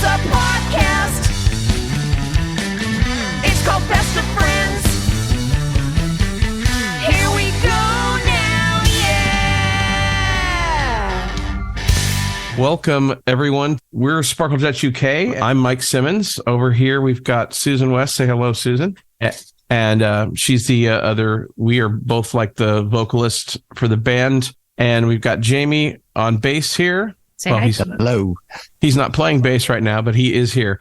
a podcast. It's called Best of Friends. Here we go now, yeah! Welcome, everyone. We're Sparkle Jets UK. I'm Mike Simmons. Over here, we've got Susan West. Say hello, Susan. And she's the other. We are both like the vocalist for the band. And we've got Jamie on bass here. Hello. He's not playing bass right now, but he is here.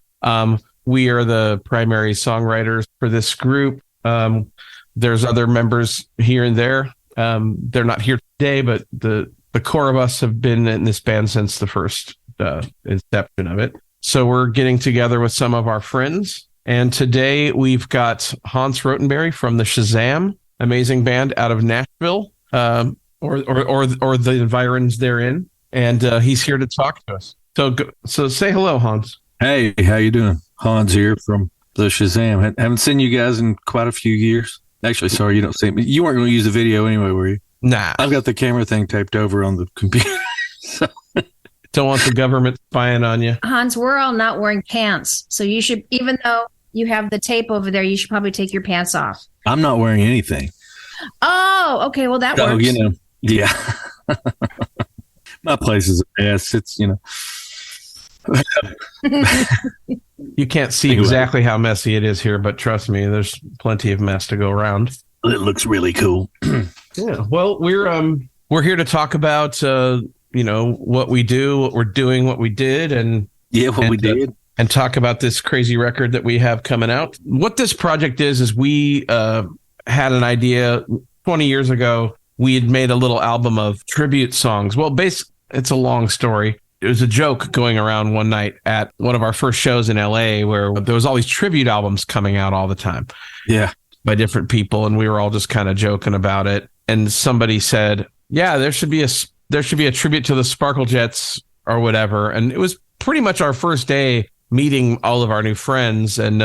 We are the primary songwriters for this group. There's other members here and there. They're not here today, but the core of us have been in this band since the first inception of it. So we're getting together with some of our friends. And today we've got Hans Rotenberry from the Shazam, amazing band out of Nashville, or the environs therein. And he's here to talk to us. So say hello, Hans. Hey, how you doing? Hans here from the Shazam. Haven't seen you guys in quite a few years. Actually, sorry, you don't see me. You weren't going to use the video anyway, were you? Nah. I've got the camera thing taped over on the computer. So. Don't want the government spying on you. Hans, we're all not wearing pants. So you should, even though you have the tape over there, you should probably take your pants off. I'm not wearing anything. Oh, okay. Well, that works. Oh, you know, yeah. My place is a mess. It's, you know. You can't see exactly how messy it is here, but trust me, there's plenty of mess to go around. It looks really cool. Yeah. Well, we're here to talk about what we do, what we're doing, what we did, and we did, and talk about this crazy record that we have coming out. What this project is we had an idea 20 years ago. We had made a little album of tribute songs. Well, it's a long story. It was a joke going around one night at one of our first shows in LA where there was all these tribute albums coming out all the time. Yeah. By different people. And we were all just kind of joking about it. And somebody said, yeah, there should be a tribute to the Sparkle Jets or whatever. And it was pretty much our first day meeting all of our new friends. And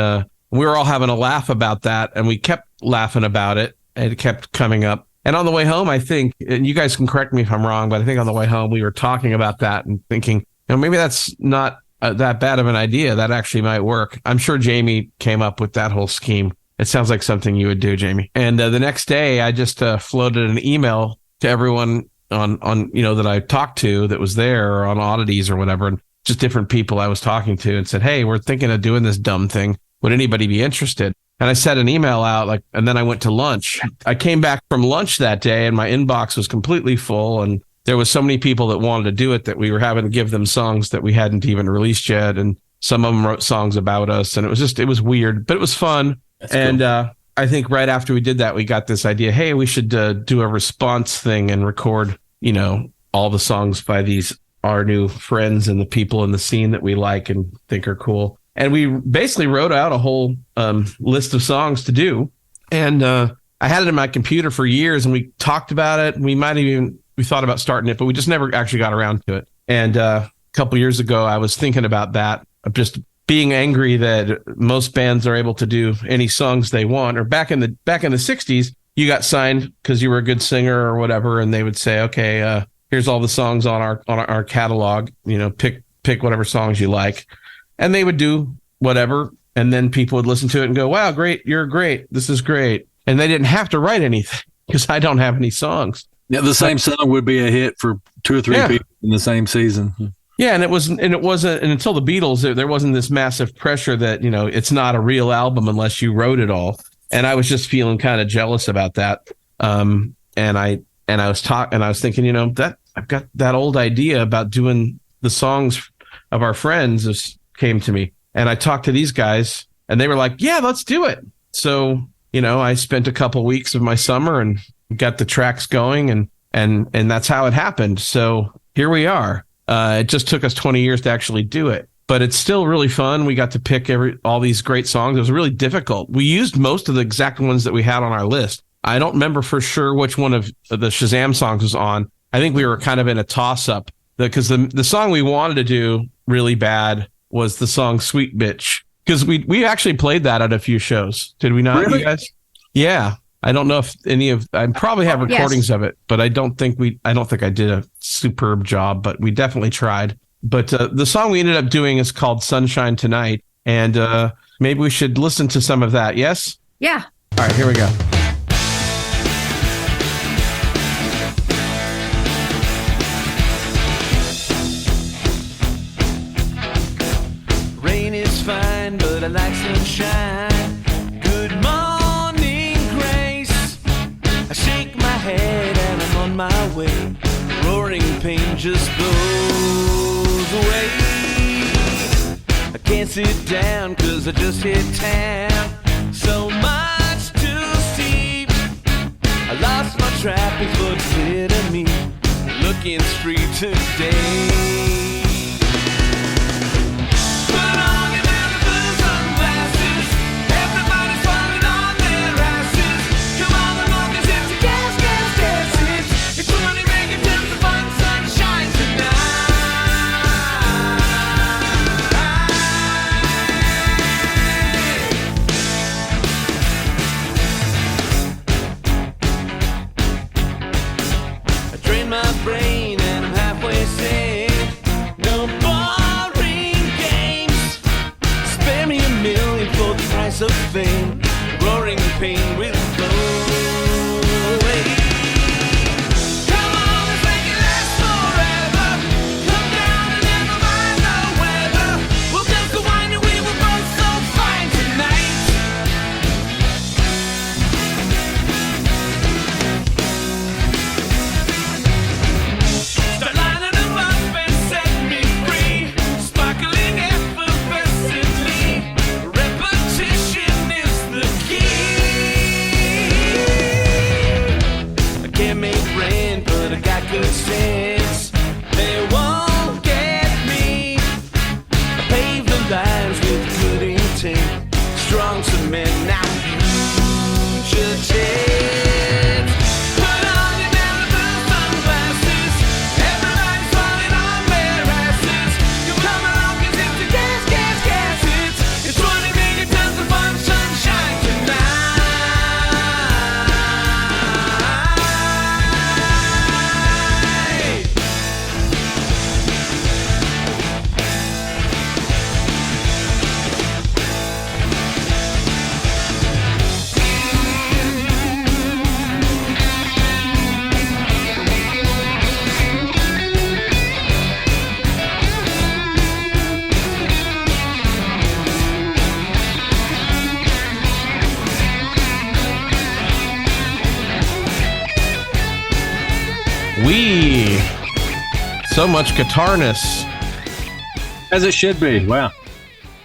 we were all having a laugh about that. And we kept laughing about it. And it kept coming up. And on the way home, I think, and you guys can correct me if I'm wrong, but I think on the way home, we were talking about that and thinking, maybe that's not that bad of an idea. That actually might work. I'm sure Jamie came up with that whole scheme. It sounds like something you would do, Jamie. And the next day, I just floated an email to everyone on that I talked to that was there, or on oddities or whatever, and just different people I was talking to, and said, hey, we're thinking of doing this dumb thing. Would anybody be interested? And I sent an email out, and then I went to lunch. I came back from lunch that day and my inbox was completely full. And there was so many people that wanted to do it that we were having to give them songs that we hadn't even released yet. And some of them wrote songs about us. And it was weird, but it was fun. That's and cool. I think right after we did that, we got this idea, hey, we should do a response thing and record, all the songs by our new friends and the people in the scene that we like and think are cool. And we basically wrote out a whole list of songs to do. And I had it in my computer for years, and we talked about it. We thought about starting it, but we just never actually got around to it. And a couple years ago, I was thinking about that, of just being angry that most bands are able to do any songs they want. Or back in the 60s, you got signed because you were a good singer or whatever, and they would say, okay, here's all the songs on our catalog. Pick whatever songs you like. And they would do whatever, and then people would listen to it and go, wow, great, you're great, this is great. And they didn't have to write anything because I don't have any songs. Yeah, the same song would be a hit for 2 or 3 people in the same season. Yeah, and it wasn't until the Beatles, there wasn't this massive pressure that, it's not a real album unless you wrote it all. And I was just feeling kind of jealous about that. And I was thinking, that I've got that old idea about doing the songs of our friends came to me, and I talked to these guys and they were like, yeah, let's do it. So, I spent a couple weeks of my summer and got the tracks going, and that's how it happened. So here we are. It just took us 20 years to actually do it, but it's still really fun. We got to pick all these great songs. It was really difficult. We used most of the exact ones that we had on our list. I don't remember for sure which one of the Shazam songs was on. I think we were kind of in a toss up because the song we wanted to do really bad was the song Sweet Bitch, because we actually played that at a few shows. Did we not, really? You guys? Yeah. I don't know if I probably have recordings of it, but I don't think I did a superb job, but we definitely tried. But the song we ended up doing is called Sunshine Tonight. And maybe we should listen to some of that. Yes? Yeah. All right, here we go. Rain is fine, but I like sunshine. Good morning, Grace. I shake my head and I'm on my way. Roaring pain just blows away. I can't sit down 'cause I just hit town. So much to see. I lost my traffic, but instead of me looking straight today. Brain and I'm halfway sane. No boring games. Spare me $1 million for the price of fame. Roaring pain will go away. Come on, let's make it last forever. Come down and never mind the weather. We'll dance the wine and we will both so fine tonight. Good sense, they won't get me. I pave the lines with good intent. Strong cement, not future tense. Put on your Malibu sunglasses. Everybody's falling on their asses. You come along 'cause it's the gas, gas, gas. It's 20 million tons of fun, sunshine tonight. So much guitarness. As it should be. Wow.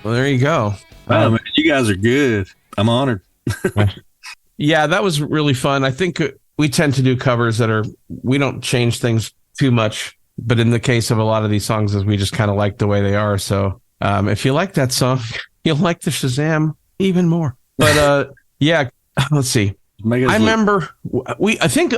Well, there you go. Wow, man, you guys are good. I'm honored. Yeah, that was really fun. I think we tend to do covers we don't change things too much. But in the case of a lot of these songs, we just kind of like the way they are. So if you like that song, you'll like the Shazam even more. But yeah, let's see. I remember I think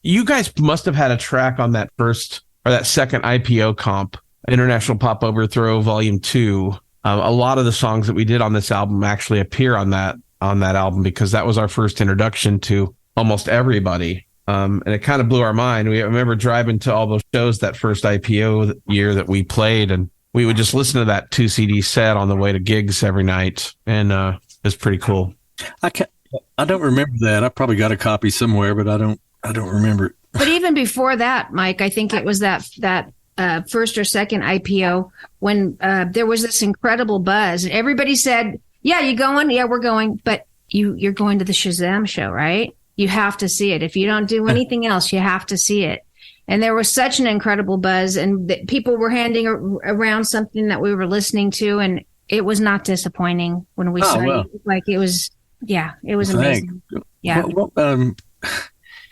you guys must have had a track on that first or that second IPO comp, International Pop Overthrow Volume 2. A lot of the songs that we did on this album actually appear on that album because that was our first introduction to almost everybody. And it kind of blew our mind. I remember driving to all those shows that first IPO year that we played, and we would just listen to that 2 CD set on the way to gigs every night. And it's pretty cool. I don't remember that. I probably got a copy somewhere, but I don't remember it. But even before that, Mike, I think it was that first or second IPO when there was this incredible buzz, and everybody said, "Yeah, you going? Yeah, we're going." But you're going to the Shazam show, right? You have to see it. If you don't do anything else, you have to see it. And there was such an incredible buzz, and people were handing around something that we were listening to, and it was not disappointing when we saw it. Like it was, it was amazing. Yeah.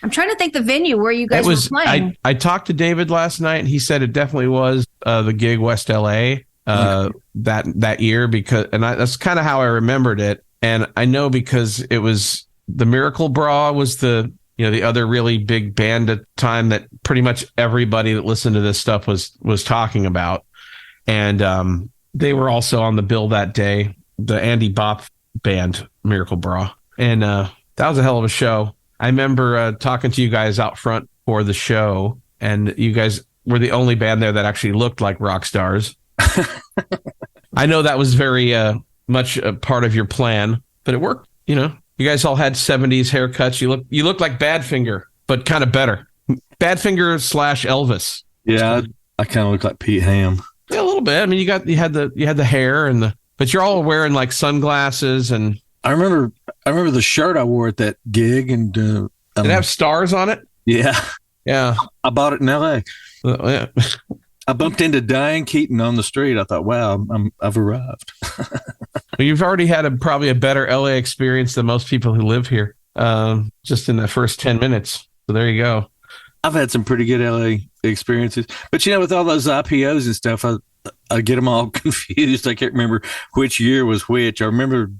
I'm trying to think the venue where you guys were playing. I talked to David last night, and he said it definitely was the gig West LA that year that's kind of how I remembered it. And I know because it was the Miracle Bra was the other really big band at the time that pretty much everybody that listened to this stuff was talking about. And they were also on the bill that day, the Andy Bop band, Miracle Bra. And that was a hell of a show. I remember talking to you guys out front for the show, and you guys were the only band there that actually looked like rock stars. I know that was very much a part of your plan, but it worked. You know, you guys all had 70s haircuts. You look like Badfinger, but kind of better. Badfinger / Elvis. Yeah, I kind of look like Pete Ham. Yeah, a little bit. I mean, you had the hair but you're all wearing like sunglasses and. I remember the shirt I wore at that gig, and did it have stars on it? Yeah. I bought it in L.A. Yeah. I bumped into Diane Keaton on the street. I thought, wow, I've arrived. Well, you've already had probably a better LA experience than most people who live here, just in the first 10 minutes. So there you go. I've had some pretty good LA experiences, but with all those IPOs and stuff, I get them all confused. I can't remember which year was which. I remember,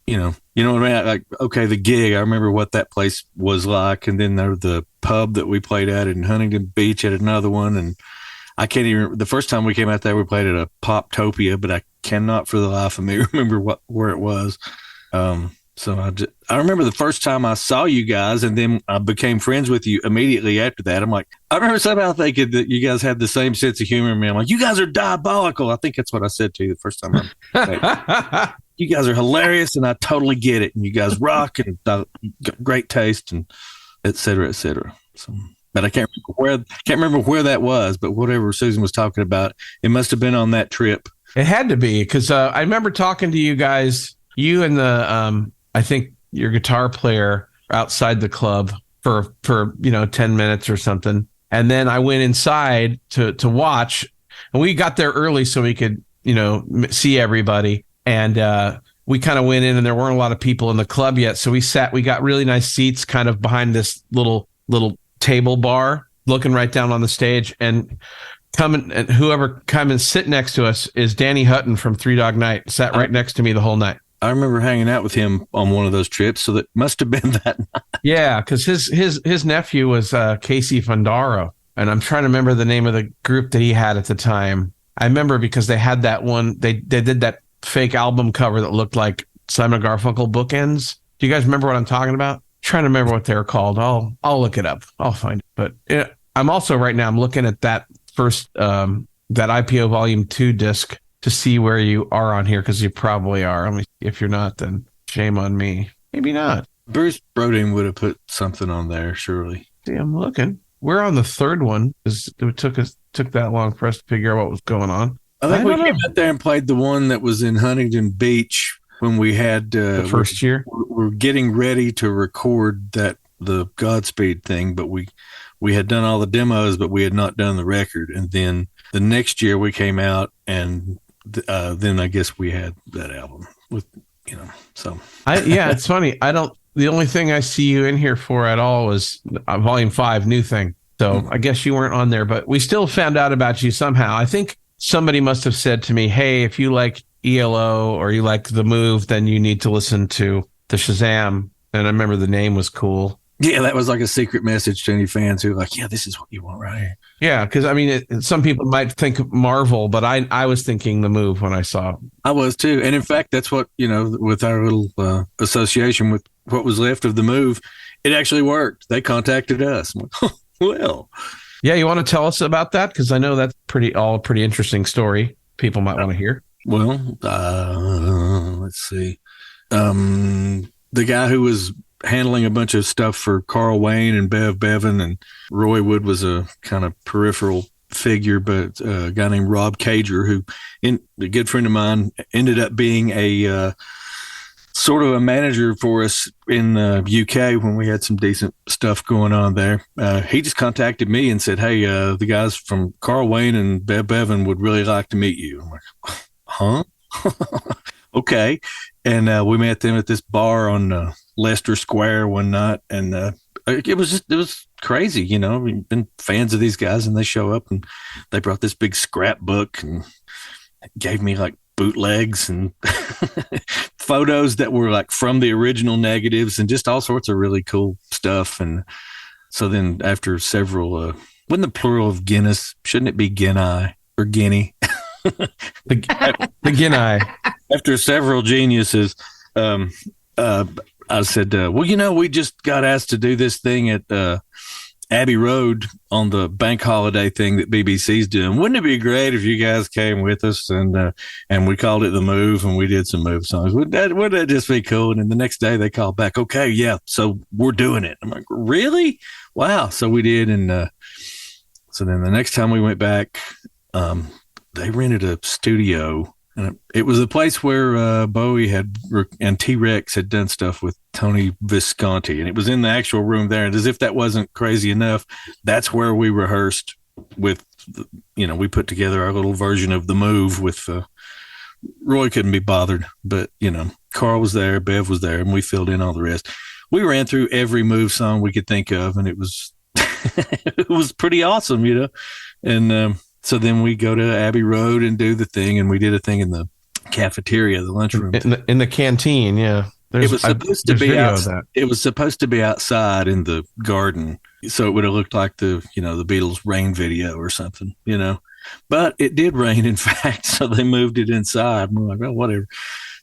you know what I mean? Like, okay, the gig, I remember what that place was like. And then there was the pub that we played at in Huntington Beach at another one. And I can't even, the first time we came out there, we played at a Poptopia, but I cannot for the life of me remember where it was. So I remember the first time I saw you guys, and then I became friends with you immediately after that. I'm like, I remember somehow thinking that you guys had the same sense of humor. Man, I'm like, you guys are diabolical. I think that's what I said to you the first time. You guys are hilarious, and I totally get it. And you guys rock, and got great taste, and et cetera, et cetera. So, but I can't remember where that was. But whatever Susan was talking about, it must have been on that trip. It had to be, because I remember talking to you guys, you and the I think your guitar player outside the club for 10 minutes or something. And then I went inside to watch, and we got there early so we could, see everybody. And we kind of went in, and there weren't a lot of people in the club yet. So we got really nice seats kind of behind this little table bar, looking right down on the stage. And whoever come and sit next to us is Danny Hutton from Three Dog Night, sat right next to me the whole night. I remember hanging out with him on one of those trips, so that must have been that night. Yeah, because his nephew was Casey Fondaro, and I'm trying to remember the name of the group that he had at the time. I remember because they had that one, they did that fake album cover that looked like Simon Garfunkel bookends. Do you guys remember what I'm talking about? I'm trying to remember what they're called. I'll look it up. I'll find it. But I'm also right now, I'm looking at that first, that IPO Volume 2 disc to see where you are on here, because you probably are. If you're not, then shame on me. Maybe not. Bruce Brodin would have put something on there, surely. See, I'm looking. We're on the third one, because it took that long for us to figure out what was going on. I think we came out there and played the one that was in Huntington Beach when we had the first year. We're getting ready to record the Godspeed thing, but we had done all the demos, but we had not done the record. And then the next year we came out, and then I guess we had that album with, so. It's funny. The only thing I see you in here for at all was Volume 5, New Thing. So I guess you weren't on there, but we still found out about you somehow. I think somebody must have said to me, hey, if you like ELO or you like The Move, then you need to listen to the Shazam. And I remember the name was cool. Yeah, that was like a secret message to any fans who were like, yeah, this is what you want right here. Yeah, because some people might think Marvel, but I was thinking The Move when I saw it. I was too. And in fact, that's what, with our little association with what was left of The Move, it actually worked. They contacted us. I'm like, well. Yeah, you want to tell us about that? Because I know that's pretty interesting story people might want to hear. Well, let's see. The guy who was handling a bunch of stuff for Carl Wayne and Bev Bevan, and Roy Wood was a kind of peripheral figure, but a guy named Rob Cager, who, a good friend of mine, ended up being a sort of a manager for us in UK when we had some decent stuff going on there. He just contacted me and said, hey, the guys from Carl Wayne and Bev Bevan would really like to meet you. I'm like, huh? Okay. And we met them at this bar on Leicester Square one night, and it was crazy, We've been fans of these guys, and they show up, and they brought this big scrapbook and gave me like bootlegs and photos that were like from the original negatives, and just all sorts of really cool stuff. And so then after several, wouldn't the plural of Guinness, shouldn't it be Guinea or Guinea? the Guinea. After several geniuses, I said, well, we just got asked to do this thing at Abbey Road on the bank holiday thing that BBC's doing. Wouldn't it be great if you guys came with us and we called it The Move and we did some Move songs? Wouldn't that just be cool? And then the next day they called back, okay, yeah, so we're doing it. I'm like, really? Wow. So we did. And so then the next time we went back, they rented a studio. And it was a place where Bowie and T-Rex had done stuff with Tony Visconti. And it was in the actual room there. And as if that wasn't crazy enough, that's where we rehearsed with, we put together our little version of The Move with Roy couldn't be bothered. But, Carl was there, Bev was there, and we filled in all the rest. We ran through every Move song we could think of, and it was it was pretty awesome, And so then we go to Abbey Road and do the thing, and we did a thing in the cafeteria, the lunchroom, in the canteen. Yeah, it was supposed to be outside. It was supposed to be outside in the garden, so it would have looked like the Beatles rain video or something, But it did rain, in fact, so they moved it inside. And we're like, well, whatever.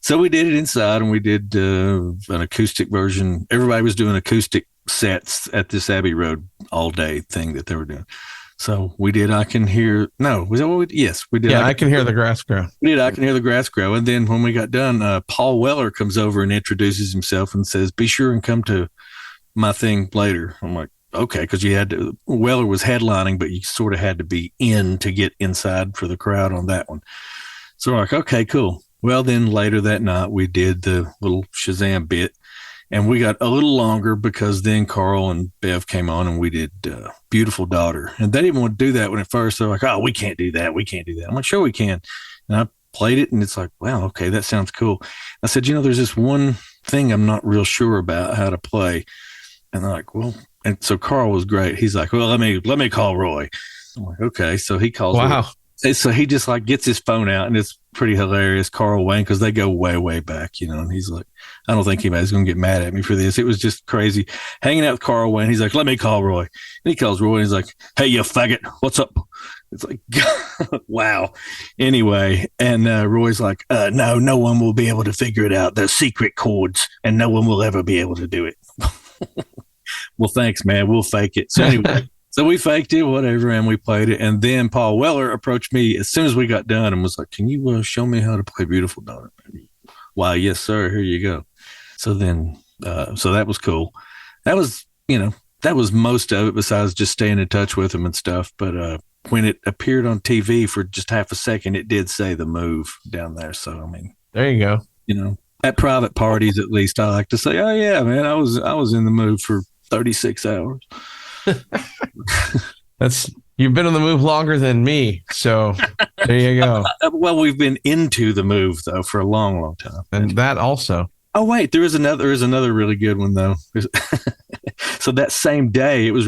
So we did it inside, and we did an acoustic version. Everybody was doing acoustic sets at this Abbey Road all day thing that they were doing. So we did I Can Hear. No, was that what we did? Yes, we did. Yeah, I Can Hear the Grass Grow. We did I Can Hear the Grass Grow. And then when we got done, Paul Weller comes over and introduces himself and says, be sure and come to my thing later. I'm like, okay, because Weller was headlining, but you sort of had to be in to get inside for the crowd on that one. So we're like, okay, cool. Well, then later that night, we did the little Shazam bit. And we got a little longer because then Carl and Bev came on and we did Beautiful Daughter. And they didn't want to do that when at first they're like, oh, we can't do that. We can't do that. I'm like, sure we can. And I played it and it's like, wow, okay, that sounds cool. I said, there's this one thing I'm not real sure about how to play. And they're like, well, and so Carl was great. He's like, well, let me call Roy. I'm like, okay. So he calls Wow. Roy. So he just gets his phone out, and it's pretty hilarious. Carl Wayne, because they go way, way back, and he's like, I don't think anybody's going to get mad at me for this. It was just crazy hanging out with Carl Wayne. He's like, let me call Roy. And he calls Roy, and he's like, hey, you faggot, what's up? It's like, wow. Anyway, and Roy's like, no one will be able to figure it out. They're secret chords, and no one will ever be able to do it. Well, thanks, man. We'll fake it. So anyway. So we faked it, whatever, and we played it. And then Paul Weller approached me as soon as we got done and was like, can you show me how to play Beautiful Daughter? Why, yes, sir. Here you go. So then, so that was cool. That was, that was most of it besides just staying in touch with him and stuff. But when it appeared on TV for just half a second, it did say The Move down there. So, I mean, there you go. At private parties, at least, I like to say, oh, yeah, man, I was in the Move for 36 hours. You've been on the Move longer than me, so there you go. Well, we've been into the Move though for a long, long time, and that also. Oh wait, there is another really good one though. So that same day, it was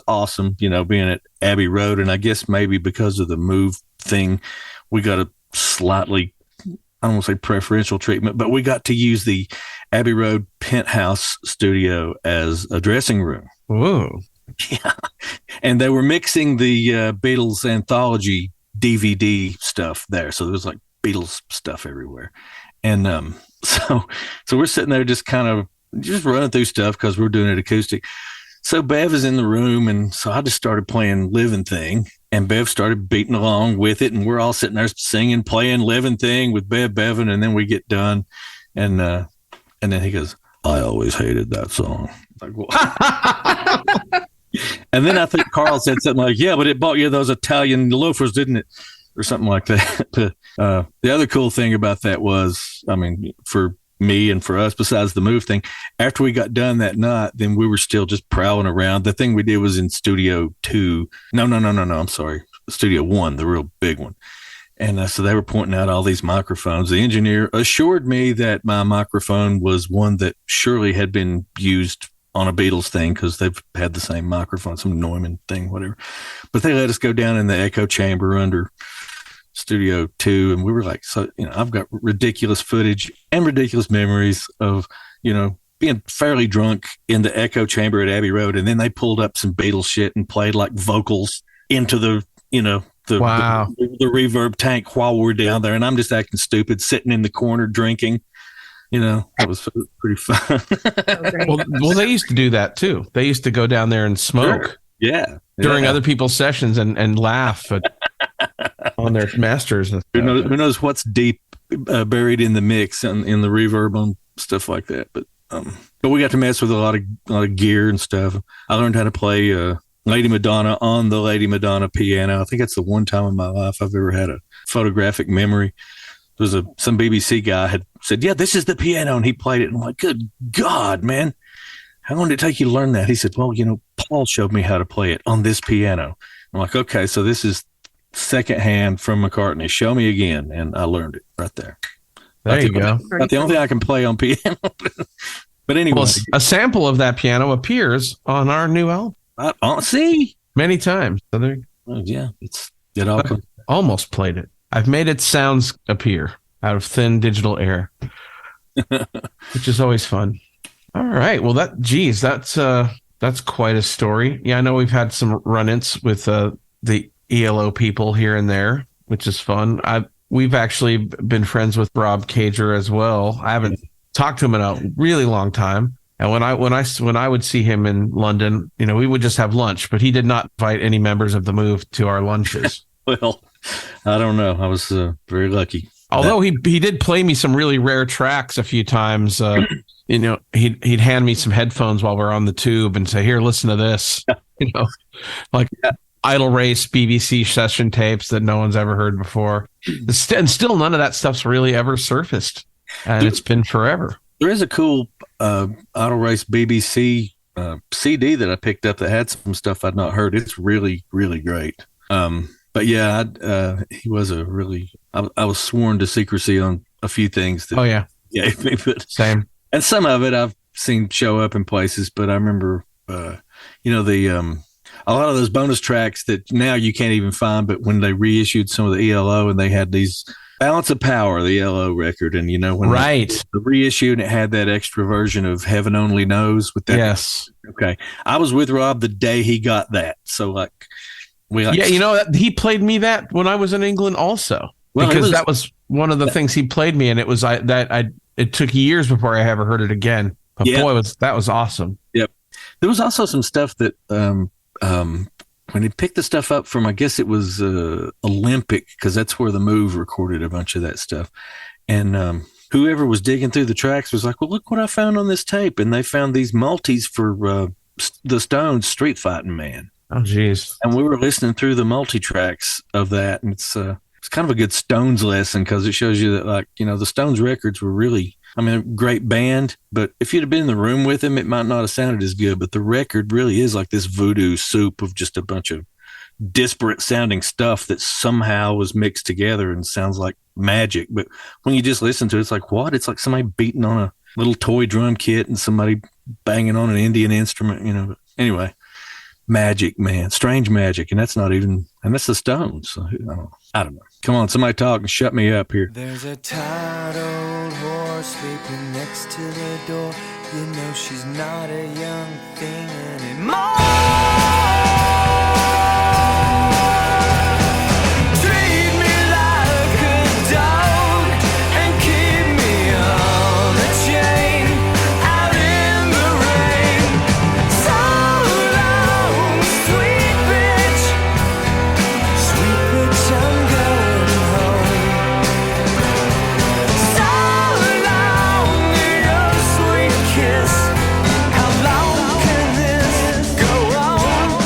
awesome, being at Abbey Road, and I guess maybe because of the Move thing, we got a slightly, I don't want to say preferential treatment, but we got to use the Abbey Road penthouse studio as a dressing room. Whoa. Yeah. And they were mixing the Beatles anthology DVD stuff there. So there was Beatles stuff everywhere. And so we're sitting there just kind of just running through stuff because we're doing it acoustic. So Bev is in the room. And so I just started playing Living Thing. And Bev started beating along with it. And we're all sitting there singing, playing Living Thing with Bevan. And then we get done. And then he goes, I always hated that song. Like, well. And then I think Carl said something like, yeah, but it bought you those Italian loafers, didn't it? Or something like that. The other cool thing about that was, I mean, for me and for us, besides the Move thing, after we got done that night, then we were still just prowling around. The thing we did was in Studio 2. No, I'm sorry. Studio 1, the real big one. And so they were pointing out all these microphones. The engineer assured me that my microphone was one that surely had been used on a Beatles thing because they've had the same microphone, some Neumann thing, whatever. But they let us go down in the echo chamber under Studio 2. And we were like, so, I've got ridiculous footage and ridiculous memories of, being fairly drunk in the echo chamber at Abbey Road. And then they pulled up some Beatles shit and played vocals into the, wow. the reverb tank while we're down there. And I'm just acting stupid, sitting in the corner drinking. That was pretty fun. Great. Well, they used to do that too. They used to go down there and smoke Sure. Yeah. during other people's sessions and laugh on their masters. And Who stuff. knows what's deep buried in the mix and in the reverb on stuff like that. But we got to mess with a lot of gear and stuff. I learned how to play Lady Madonna on the Lady Madonna piano. I think that's the one time in my life I've ever had a photographic memory. There was some BBC guy had said, "Yeah, this is the piano," and he played it. And I'm like, "Good God, man! How long did it take you to learn that?" He said, "Well, Paul showed me how to play it on this piano." I'm like, "Okay, so this is secondhand from McCartney. Show me again," and I learned it right there. There you go. Not the only thing I can play on piano. But anyway, Well, a sample of that piano appears on our new album see, many times. So there, yeah, it all comes. almost played it. I've made its sounds appear out of thin digital air, which is always fun. All right. Well, that's quite a story. Yeah, I know we've had some run-ins with the ELO people here and there, which is fun. We've actually been friends with Rob Cager as well. I haven't talked to him in a really long time. And when I would see him in London, we would just have lunch, but he did not invite any members of the Move to our lunches. Well, I don't know. I was very lucky. Although he did play me some really rare tracks a few times. He'd hand me some headphones while we're on the tube and say, "Here, listen to this." Like Idle Race BBC session tapes that no one's ever heard before. And still none of that stuff's really ever surfaced. And it's been forever. There is a cool Idle Race BBC CD that I picked up that had some stuff I'd not heard. It's really, really great. But yeah, he was I was sworn to secrecy on a few things that he gave me. But, Same. and some of it I've seen show up in places, but I remember, a lot of those bonus tracks that now you can't even find, but when they reissued some of the ELO and they had these Balance of Power, the ELO record, and when Right. the reissue and it had that extra version of Heaven Only Knows with that. Yes. Okay. I was with Rob the day he got that. So he played me that when I was in England also. Well, because that was one of the things he played me, and it was it took years before I ever heard it again. But boy, that was awesome. Yep. There was also some stuff that when he picked the stuff up from, I guess it was Olympic, because that's where the Move recorded a bunch of that stuff. And whoever was digging through the tracks was like, "Well, look what I found on this tape." And they found these multis for the Stones' Street Fighting Man. Oh, geez. And we were listening through the multi-tracks of that. And it's kind of a good Stones lesson, because it shows you that, the Stones records were really, a great band, but if you'd have been in the room with them, it might not have sounded as good. But the record really is like this voodoo soup of just a bunch of disparate sounding stuff that somehow was mixed together and sounds like magic. But when you just listen to it, it's like, what? It's like somebody beating on a little toy drum kit and somebody banging on an Indian instrument, But anyway, magic, man, strange magic. And that's the Stones. So, I don't know. Come on, somebody talk and shut me up here. There's a tired old horse sleeping next to the door. She's not a young thing anymore. Treat me like a dog and keep me on a chain out in the rain. So long, sweet bitch, I'm going home. So long, your sweet kiss. How long can this go on?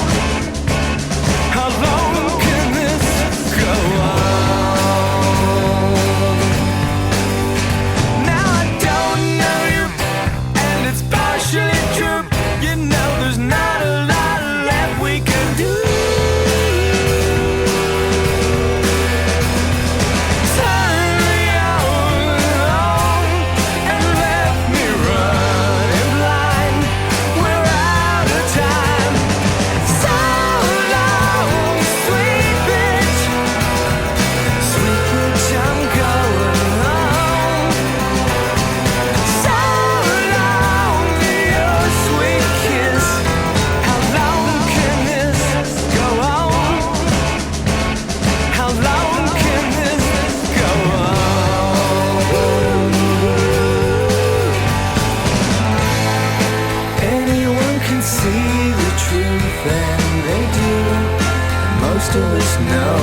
most of us know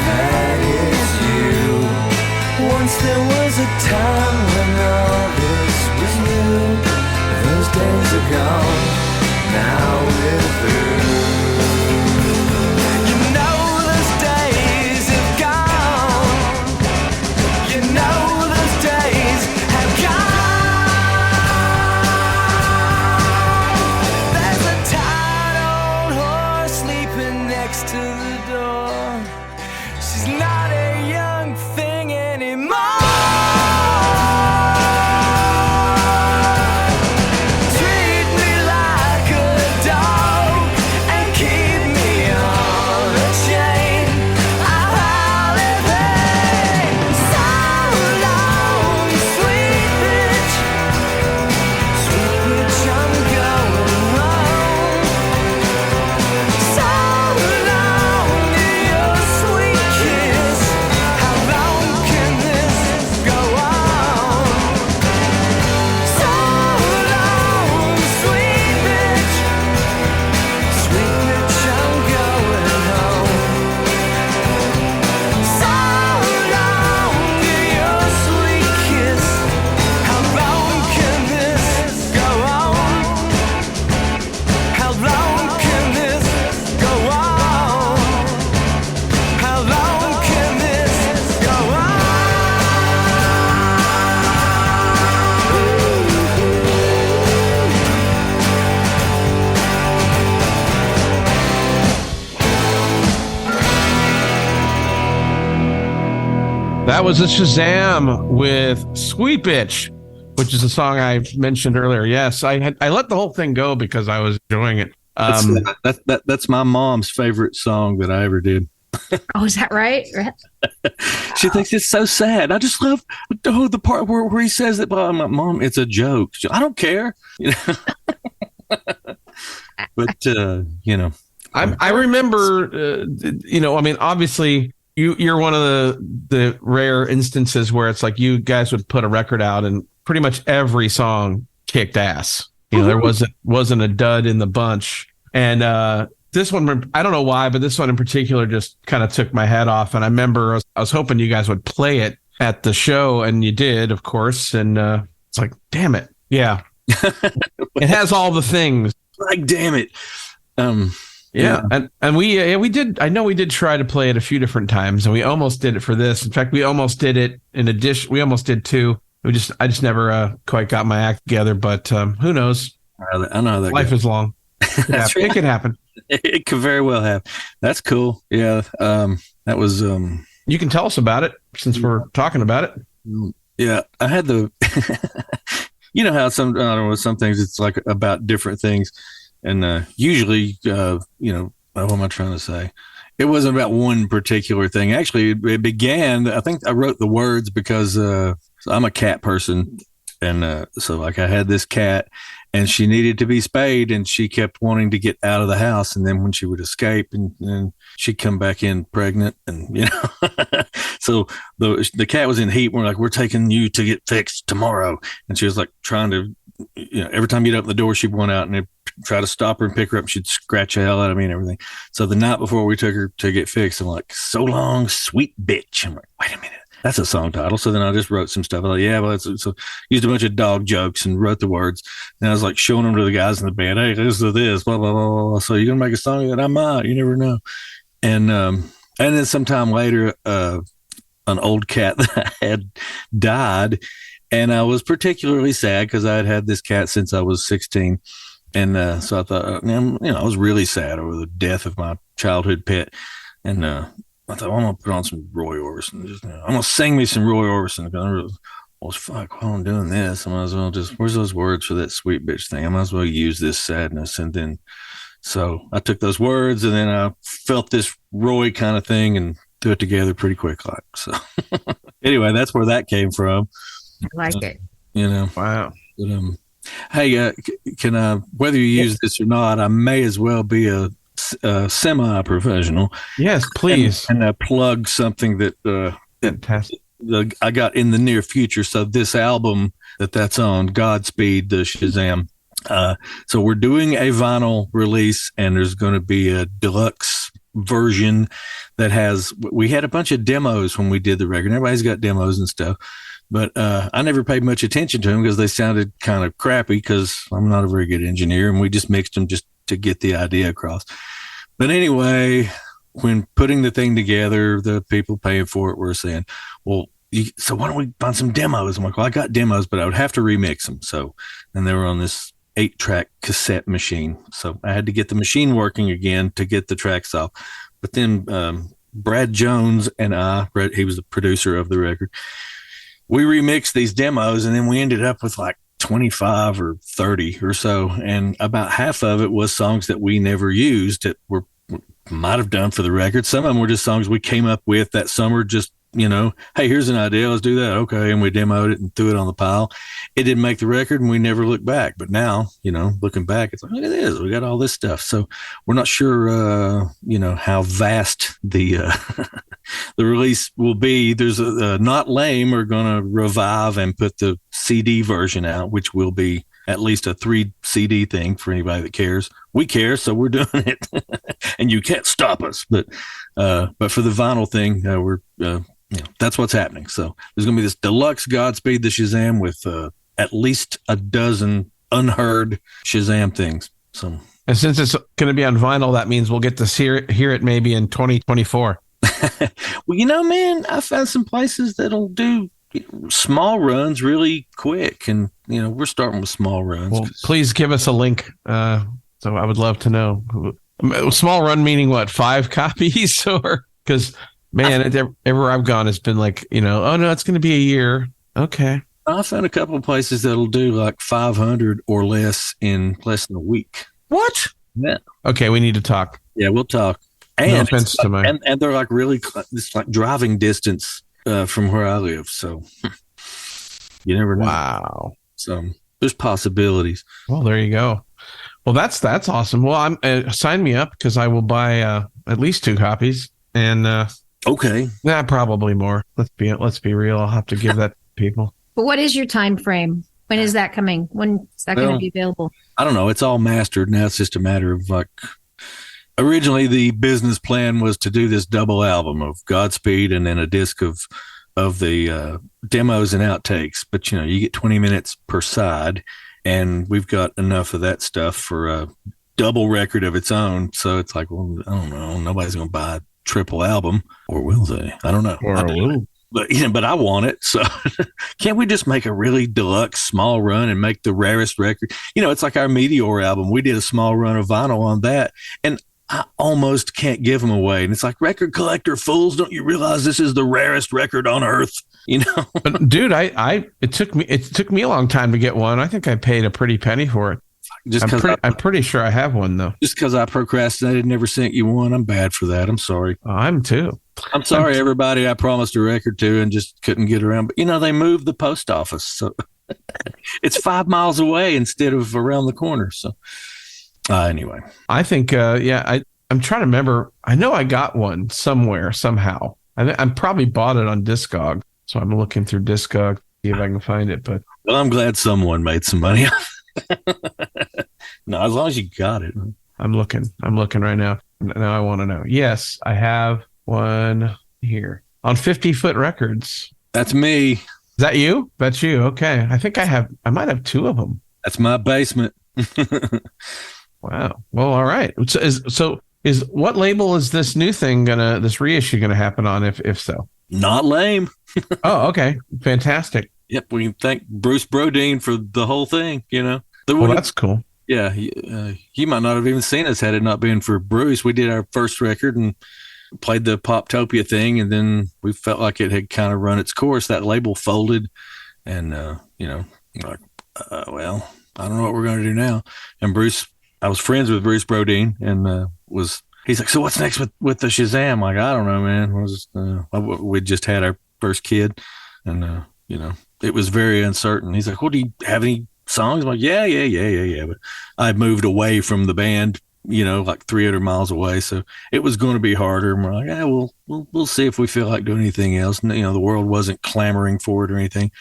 that it's you. Once there was a time when all this was new. Those days are gone, now we're through. You know those days have gone. You know those days have gone. There's a tired old horse sleeping next to the door. She's not a young thing anymore. Treat me like a dog and keep me on a chain. I'll elevate. So long, sweet bitch. Sweet bitch, I'm going home. So long to your sweet kiss. How long can this go on? So long, sweet bitch. Sweet bitch, I'm going home. So long to your sweet kiss. How long can this go on? How long can this go on? How long can this go on? That was a Shazam with Sweet Bitch, which is a song I mentioned earlier. Yes, I let the whole thing go because I was enjoying it. That's my mom's favorite song that I ever did. Oh, is that right? She thinks it's so sad. I just love the part where he says that. But I'm like, Mom, it's a joke. I don't care. You know? But I remember, I mean, obviously you're one of the rare instances where it's like you guys would put a record out and pretty much every song kicked ass. You know, there wasn't a dud in the bunch. And this one, I don't know why, but this one in particular just kind of took my head off. And I remember I was hoping you guys would play it at the show, and you did, of course. And it's like, damn it. Yeah. It has all the things. Like, damn it. Yeah. And we did. I know we did try to play it a few different times, and we almost did it for this. In fact, we almost did it in addition. We almost did two. I just never quite got my act together, but who knows? I know how that life goes. is long. That's right. It could happen. It could very well have. That's cool. Yeah. That was. You can tell us about it since we're talking about it. Yeah, I had the. You know how I don't know, some things it's like about different things, and usually, what am I trying to say? It wasn't about one particular thing. Actually, it began. I think I wrote the words because I'm a cat person, and so like I had this cat, and she needed to be spayed, and she kept wanting to get out of the house, and then when she would escape, and she'd come back in pregnant, and so the cat was in heat. We're like, we're taking you to get fixed tomorrow, and she was like trying to, every time you'd open the door, she'd want out and try to stop her and pick her up. She'd scratch the hell out of me and everything. So the night before we took her to get fixed, I'm like, so long, sweet bitch. I'm like, wait a minute. That's a song title. So then I just wrote some stuff. I like, yeah, well, so used a bunch of dog jokes and wrote the words. And I was like showing them to the guys in the band. Hey, listen to this, blah, blah, blah, blah. So you're going to make a song that I might, you never know. And then sometime later, an old cat that I had died. And I was particularly sad because I had had this cat since I was 16. And so I thought, I was really sad over the death of my childhood pet. And I thought, I'm going to put on some Roy Orbison. I'm going to sing me some Roy Orbison. Well, fuck, while I'm doing this, I might as well where's those words for that sweet bitch thing? I might as well use this sadness. And then, so I took those words and then I felt this Roy kind of thing and threw it together pretty quick. Like, so anyway, that's where that came from. I like it. Wow. But, hey, can I, whether you use this or not, I may as well be a semi-professional. Yes, please. And plug something that Fantastic. I got in the near future. So this album that's on, Godspeed, the Shazam. So we're doing a vinyl release, and there's going to be a deluxe version that we had a bunch of demos when we did the record. Everybody's got demos and stuff, but I never paid much attention to them because they sounded kind of crappy because I'm not a very good engineer, and we just mixed them just to get the idea across. But anyway, when putting the thing together, the people paying for it were saying, well, so why don't we find some demos? I'm like, well, I got demos, but I would have to remix them. So, and they were on this 8-track cassette machine. So I had to get the machine working again to get the tracks off. But then Brad Jones and he was the producer of the record, we remixed these demos, and then we ended up with like 25 or 30 or so. And about half of it was songs that we never used that might have done for the record. Some of them were just songs we came up with that summer, just, hey, here's an idea, let's do that. Okay. And we demoed it and threw it on the pile. It didn't make the record, and we never looked back. But now, looking back, it's like, look at this, we got all this stuff. So we're not sure, how vast the the release will be. There's a Not Lame are going to revive and put the CD version out, which will be at least a 3 CD thing for anybody that cares. We care, so we're doing it, and you can't stop us. But for the vinyl thing, we're that's what's happening. So there's going to be this deluxe Godspeed the Shazam with at least a dozen unheard Shazam things. So, and since it's going to be on vinyl, that means we'll get to hear it maybe in 2024. Well, man, I found some places that'll do small runs really quick, and we're starting with small runs. Well, please give us a link. So I would love to know. Small run meaning what? 5 copies, or because man, everywhere I've gone, it's been like oh no, it's going to be a year. Okay, I found a couple of places that'll do like 500 or less in less than a week. What? Yeah. Okay, we need to talk. Yeah, we'll talk. And no offense to and they're like really, it's like driving distance from where I live. So you never know. Wow. So there's possibilities. Well, there you go. Well, that's awesome. Well, sign me up, because I will buy at least 2 copies. And okay, probably more. Let's be real. I'll have to give that to people. But what is your time frame? When is that coming? When is that going to be available? I don't know. It's all mastered now. It's just a matter of like. Originally, the business plan was to do this double album of Godspeed and then a disc of the demos and outtakes. But, you get 20 minutes per side, and we've got enough of that stuff for a double record of its own. So it's like, well, I don't know. Nobody's going to buy a triple album, or will they? I don't know. But I want it. So can't we just make a really deluxe small run and make the rarest record? It's like our Meteor album. We did a small run of vinyl on that, and I almost can't give them away. And it's like, record collector fools, don't you realize this is the rarest record on earth? But dude, it took me a long time to get one. I think I paid a pretty penny for it. I'm pretty sure I have one though. Just because I procrastinated, never sent you one. I'm bad for that. I'm sorry. I'm too. I'm sorry, everybody I promised a record to and just couldn't get around. But they moved the post office, so it's 5 miles away instead of around the corner. So. Anyway, I think, I'm trying to remember. I know I got one somewhere, somehow. I probably bought it on Discog. So I'm looking through Discog to see if I can find it. But well, I'm glad someone made some money. No, as long as you got it. I'm looking right now. Now I want to know. Yes, I have one here on 50 Foot Records. That's me. Is that you? That's you. Okay. I think I might have 2 of them. That's my basement. Wow. Well, all right. So is what label is this new thing this reissue gonna happen on? If so, Not Lame. Oh, okay, fantastic. Yep. We thank Bruce Brodeen for the whole thing. Well, that's cool. Yeah. He might not have even seen us had it not been for Bruce. We did our first record and played the Poptopia thing, and then we felt like it had kind of run its course. That label folded, and like, well, I don't know what we're going to do now. And Bruce. I was friends with Bruce Brodeen, and he's like, so what's next with the Shazam? Like, I don't know, man. We just had our first kid, and it was very uncertain. He's like, well, do you have any songs? I'm like, yeah. But I moved away from the band, like 300 miles away, so it was going to be harder. And we're like, yeah, we'll see if we feel like doing anything else. And, the world wasn't clamoring for it or anything.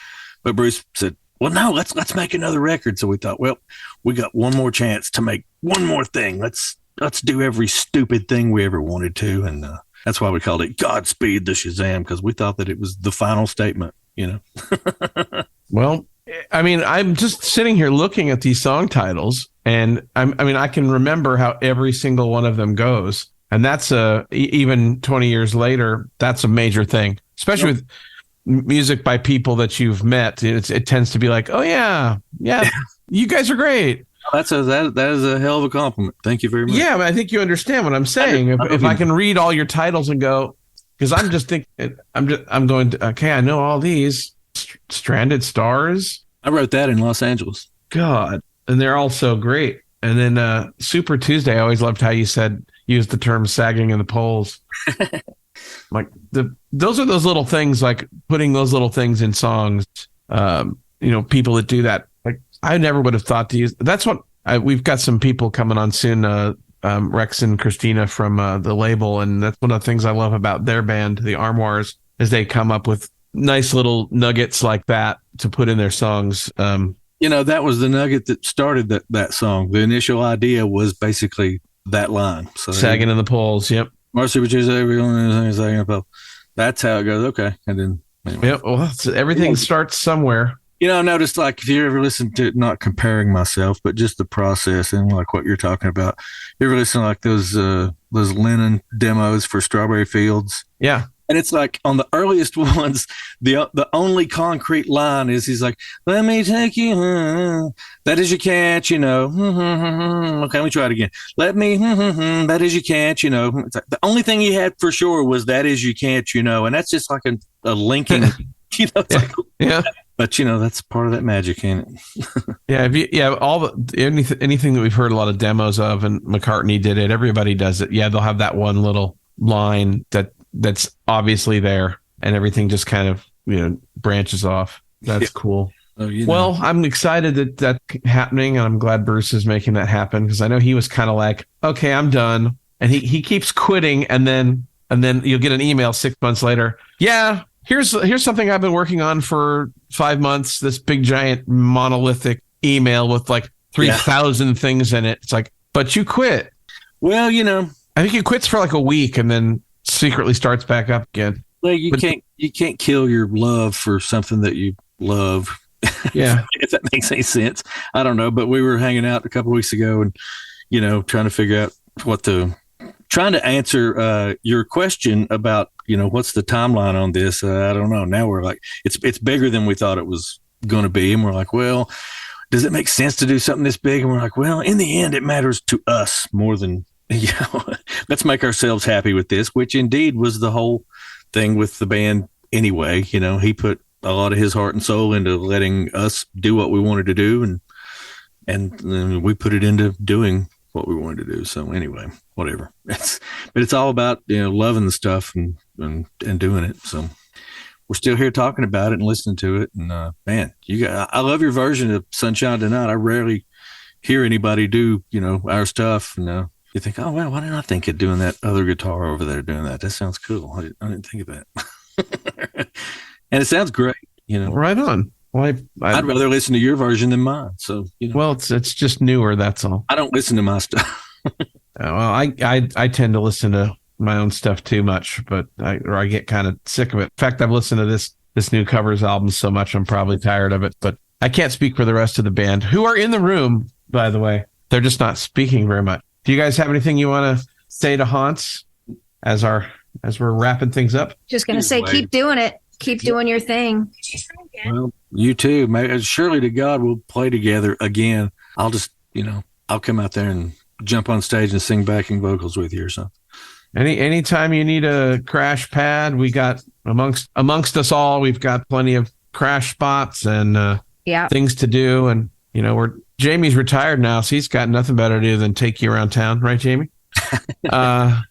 But Bruce said, well, no, let's make another record. So we thought, well, we got one more chance to make one more thing. Let's let's do every stupid thing we ever wanted to. And that's why we called it Godspeed the Shazam, because we thought that it was the final statement, Well, I mean, I'm just sitting here looking at these song titles, and I can remember how every single one of them goes. And that's even 20 years later, that's a major thing, especially with music by people that you've met. It tends to be like, oh yeah, you guys are great. That is a hell of a compliment. Thank you very much. Yeah, I think you understand what I'm saying. If I can read all your titles and go, because I'm just thinking, I'm going to, okay, I know all these. Stranded Stars. I wrote that in Los Angeles. God, and they're all so great. And then Super Tuesday, I always loved how you used the term sagging in the polls. Like those are those little things, like putting those little things in songs. People that do that. Like I never would have thought to use. That's what we've got some people coming on soon. Rex and Christina from the label, and that's one of the things I love about their band, the Armoires, is they come up with nice little nuggets like that to put in their songs. That was the nugget that started that song. The initial idea was basically that line. So sagging in the polls. Yep. Marcy, which is everyone sagging in the polls. That's how it goes. Okay. And then anyway. Yep. Well, everything starts somewhere. I noticed, like, if you ever listen to, not comparing myself, but just the process and like what you're talking about, you ever listen to like those Lennon demos for Strawberry Fields? Yeah. And it's like on the earliest ones, the only concrete line is he's like, let me take you, that is you can't, Okay, let me try it again. Let me, that is you can't, It's like the only thing he had for sure was that is you can't, and that's just like a linking, it's like, yeah. But that's part of that magic, ain't it? Anything that we've heard a lot of demos of, and McCartney did it, everybody does it. Yeah, they'll have that one little line that's obviously there, and everything just kind of branches off. That's cool. Well, I'm excited that that's happening, and I'm glad Bruce is making that happen, because I know he was kind of like, okay, I'm done, and he keeps quitting, and then you'll get an email 6 months later. Yeah, here's something I've been working on for 5 months. This big giant monolithic email with like 3,000 things in it. It's like, but you quit. Well, I think he quits for like a week and then secretly starts back up again. Well, you can't kill your love for something that you love. Yeah. If that makes any sense. I don't know, but we were hanging out a couple of weeks ago and, trying to figure out trying to answer your question about, what's the timeline on this? I don't know. Now we're like, it's bigger than we thought it was going to be. And we're like, well, does it make sense to do something this big? And we're like, well, in the end, it matters to us more than, let's make ourselves happy with this, which indeed was the whole thing with the band anyway. He put a lot of his heart and soul into letting us do what we wanted to do. And then we put it into doing what we wanted to do. So anyway, whatever. But it's all about, loving the stuff and doing it. So we're still here talking about it and listening to it. And man, I love your version of Sunshine Tonight. I rarely hear anybody do, our stuff. And you think, oh, well, why didn't I think of doing that other guitar over there doing that? That sounds cool. I didn't think of that. And it sounds great, Right on. Well, I'd rather listen to your version than mine. So, Well, it's just newer. That's all. I don't listen to my stuff. Well, I tend to listen to my own stuff too much, but I get kind of sick of it. In fact, I've listened to this new covers album so much, I'm probably tired of it, but I can't speak for the rest of the band, who are in the room, by the way. They're just not speaking very much. Do you guys have anything you want to say to Hans as we're wrapping things up? Just going to say, keep doing it. Keep doing your thing. Well, you too. Surely to God we'll play together again. I'll just, I'll come out there and jump on stage and sing backing vocals with you or something. Anytime you need a crash pad, we got amongst us all, we've got plenty of crash spots and things to do. And, Jamie's retired now, so he's got nothing better to do than take you around town. Right, Jamie? That's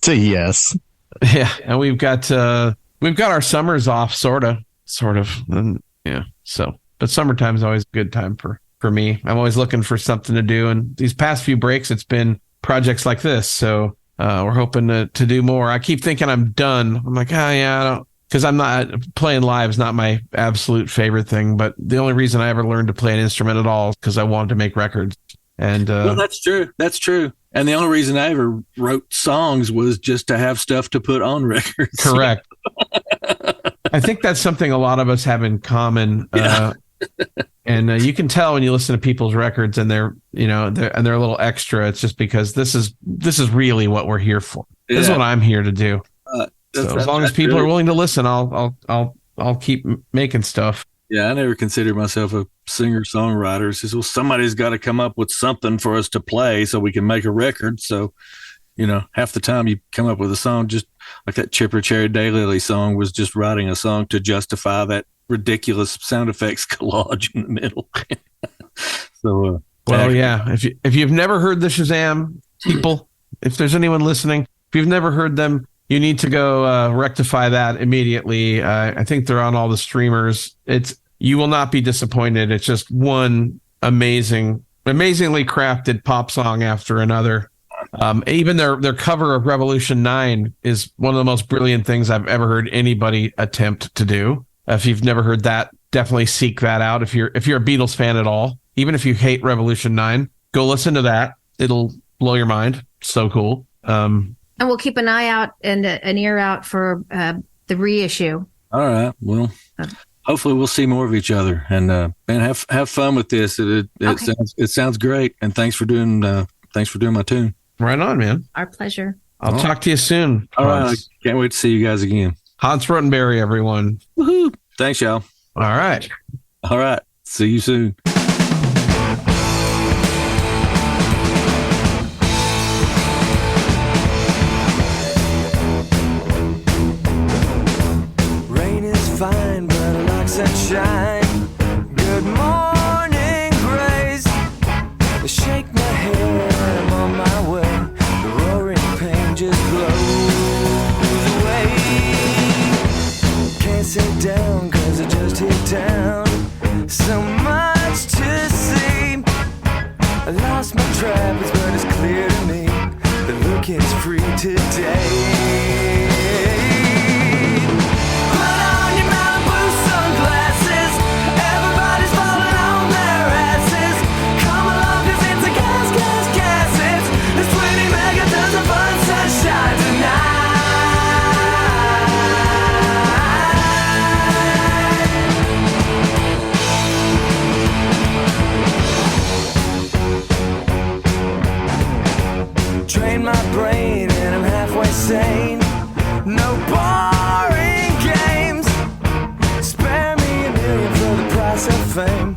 a yes. Yeah, and we've got our summers off, sort of, and So, but summertime is always a good time for me. I'm always looking for something to do, and these past few breaks, it's been projects like this. So we're hoping to do more. I keep thinking I'm done. I'm like, I don't, because I'm not playing live is not my absolute favorite thing. But the only reason I ever learned to play an instrument at all is because I wanted to make records. And Well, that's true. That's true. And the only reason I ever wrote songs was just to have stuff to put on records. correct. I think that's something a lot of us have in common. Yeah. And you can tell when you listen to people's records and they're a little extra. It's just because this is really what we're here for. This is Yeah. what I'm here to do. So as long as people are willing to listen, I'll keep making stuff. Yeah, I never considered myself a singer-songwriter. It's just, well, somebody's got to come up with something for us to play so we can make a record. So, half the time you come up with a song, just like that Chipper Cherry Daylily song was just writing a song to justify that ridiculous sound effects collage in the middle. So, Well, yeah. If you've never heard the Shazam people, if there's anyone listening, if you've never heard them, you need to go rectify that immediately. I think they're on all the streamers. You will not be disappointed. It's just one amazingly crafted pop song after another. Even their cover of Revolution 9 is one of the most brilliant things I've ever heard anybody attempt to do. If you've never heard that, definitely seek that out. If you're a Beatles fan at all, even if you hate Revolution 9, go listen to that. It'll blow your mind. So cool. And we'll keep an eye out and an ear out for the reissue. all right. Well, hopefully we'll see more of each other. And man, have fun with this. It sounds great. And thanks for doing my tune. Right on, man. Our pleasure. I'll talk to you soon. All right. Hans. Can't wait to see you guys again. Hans Rotenberry, everyone. Woohoo. Thanks, y'all. All right. All right. See you soon. Rain is fine, but I like sunshine. Good morning, Grace. I shake my head, I'm on my way. The roaring pain just blows away. Can't sit down, cause I just hit town. So much to see. I lost my trappings, but it's clear to me that looking's free today. Put on your Malibu sunglasses. Everybody's falling on their asses. Come along, 'cause it's a gas. There's 20 megatons of fun sunshine tonight. Train my brain and I'm halfway sane. No boring games. Spare me $1 million for the price of fame.